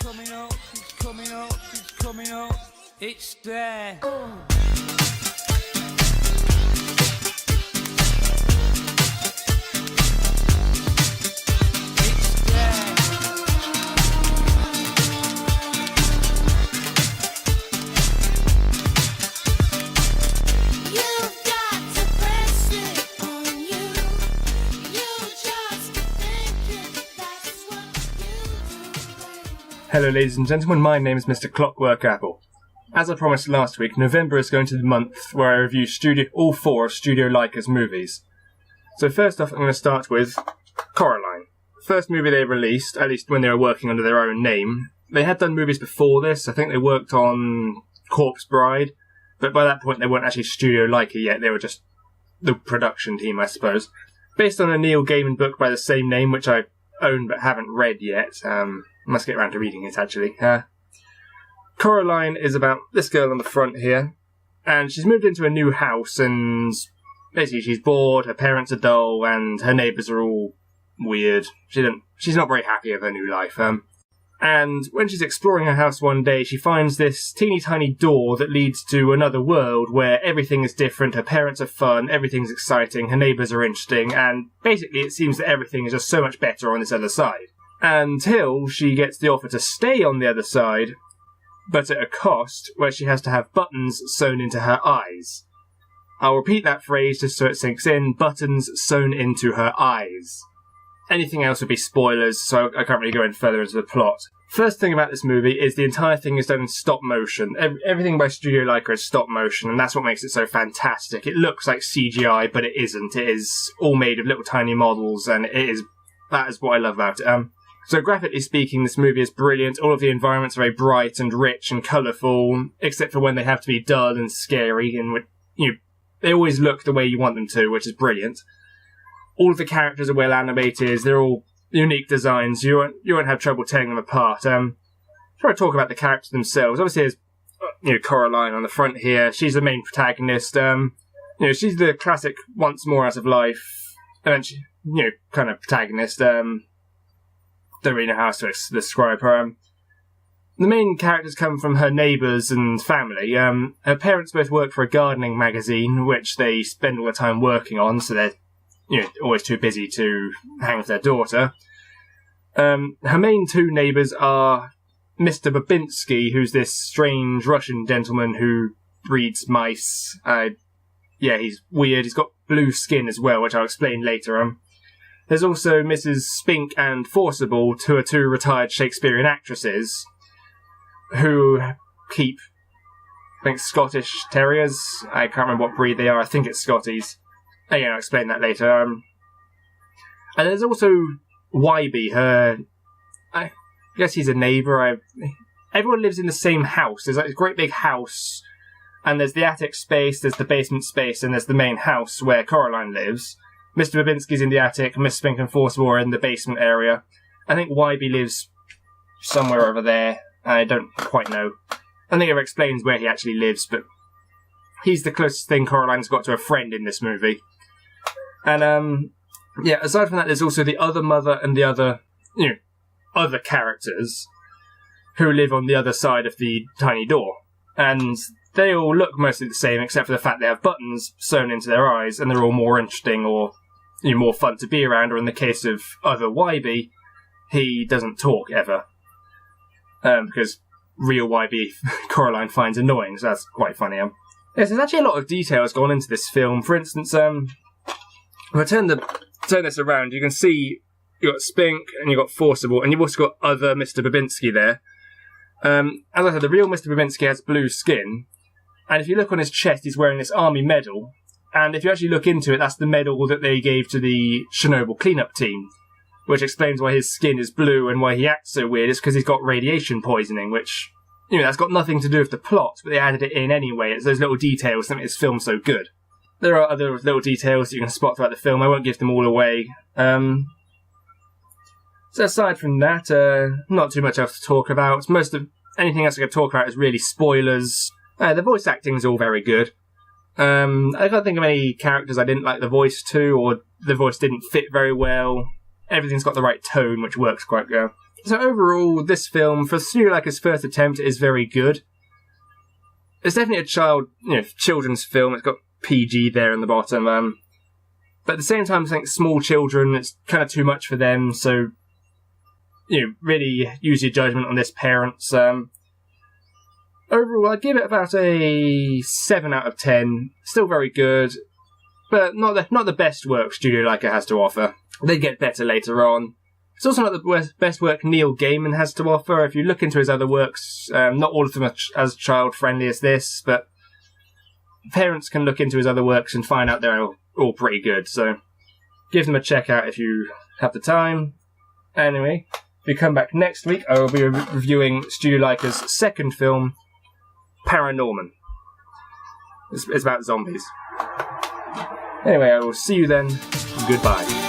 coming up, it's coming up, it's coming up, it's there. Hello ladies and gentlemen, my name is Mr. Clockwork Apple. As I promised last week, November is going to be the month where I review all four of Studio Laika's movies. So first off, I'm going to start with Coraline. First movie they released, at least when they were working under their own name. They had done movies before this. I think they worked on Corpse Bride, but by that point they weren't actually Studio Laika yet, they were just the production team, I suppose. Based on a Neil Gaiman book by the same name, which I own but haven't read yet. Must get around to reading it, actually. Coraline is about this girl on the front here, and she's moved into a new house, and basically she's bored, her parents are dull, and her neighbours are all weird. She's not very happy with her new life. And when she's exploring her house one day, she finds this teeny tiny door that leads to another world where everything is different, her parents are fun, everything's exciting, her neighbours are interesting, and basically it seems that everything is just so much better on this other side. Until she gets the offer to stay on the other side, but at a cost where she has to have buttons sewn into her eyes. I'll repeat that phrase just so it sinks in, buttons sewn into her eyes. Anything else would be spoilers, so I can't really go any further into the plot. First thing about this movie is the entire thing is done in stop motion. Everything by Studio Laika is stop motion, and that's what makes it so fantastic. It looks like CGI, but it isn't. It is all made of little tiny models, and that is what I love about it. So graphically speaking, this movie is brilliant. All of the environments are very bright and rich and colourful, except for when they have to be dull and scary, and they always look the way you want them to, which is brilliant. All of the characters are well animated. They're all unique designs. You won't have trouble tearing them apart. Before I talk about the characters themselves, obviously there's Coraline on the front here. She's the main protagonist. She's the classic once more out of life, kind of protagonist. Don't really know how to describe her. The main characters come from her neighbours and family. Her parents both work for a gardening magazine, which they spend all the time working on, so they're always too busy to hang with their daughter. Her main two neighbours are Mr. Babinski, who's this strange Russian gentleman who breeds mice. He's weird. He's got blue skin as well, which I'll explain later. There's also Mrs. Spink and Forcible, who are two retired Shakespearean actresses who keep, I think, Scottish Terriers. I can't remember what breed they are. I think it's Scotties. I'll explain that later. And there's also Wybie, I guess he's a neighbour. Everyone lives in the same house. There's like a great big house, and there's the attic space, there's the basement space, and there's the main house where Coraline lives. Mr. Babinski's in the attic, Miss Spink and Forcible are in the basement area. I think Wybie lives somewhere over there. I don't quite know. I think it explains where he actually lives, but he's the closest thing Coraline's got to a friend in this movie. And, aside from that, there's also the other mother and the other characters who live on the other side of the tiny door. And they all look mostly the same, except for the fact they have buttons sewn into their eyes, and they're all more interesting or more fun to be around. Or in the case of other Wybie, he doesn't talk ever. Because real Wybie Coraline finds annoying, so that's quite funny. Yes, there's actually a lot of details gone into this film. For instance, if I turn this around, you can see you've got Spink and you've got Forcible, and you've also got other Mr. Babinski there. As I said, the real Mr. Babinski has blue skin, and if you look on his chest, he's wearing this army medal, and if you actually look into it, that's the medal that they gave to the Chernobyl cleanup team, which explains why his skin is blue and why he acts so weird. It's because he's got radiation poisoning, which, that's got nothing to do with the plot, but they added it in anyway. It's those little details that make this film so good. There are other little details that you can spot throughout the film. I won't give them all away. So aside from that, not too much else to talk about. Most of anything else I could talk about is really spoilers. The voice acting is all very good. I can't think of any characters I didn't like the voice to, or the voice didn't fit very well. Everything's got the right tone, which works quite well. So overall, this film, for Studio Laika's first attempt, is very good. It's definitely a children's film. It's got PG there in the bottom. But at the same time, I think small children, it's kind of too much for them. So, really use your judgment on this, parents. Overall, I'd give it about a 7 out of 10. Still very good, but not the best work Studio Laika has to offer. They get better later on. It's also not the best work Neil Gaiman has to offer. If you look into his other works, not all of them are as child-friendly as this, but parents can look into his other works and find out they're all pretty good. So give them a check out if you have the time. Anyway, if you come back next week, I will be reviewing Studio Laika's second film, Paranorman. It's about zombies. Anyway, I will see you then. Goodbye.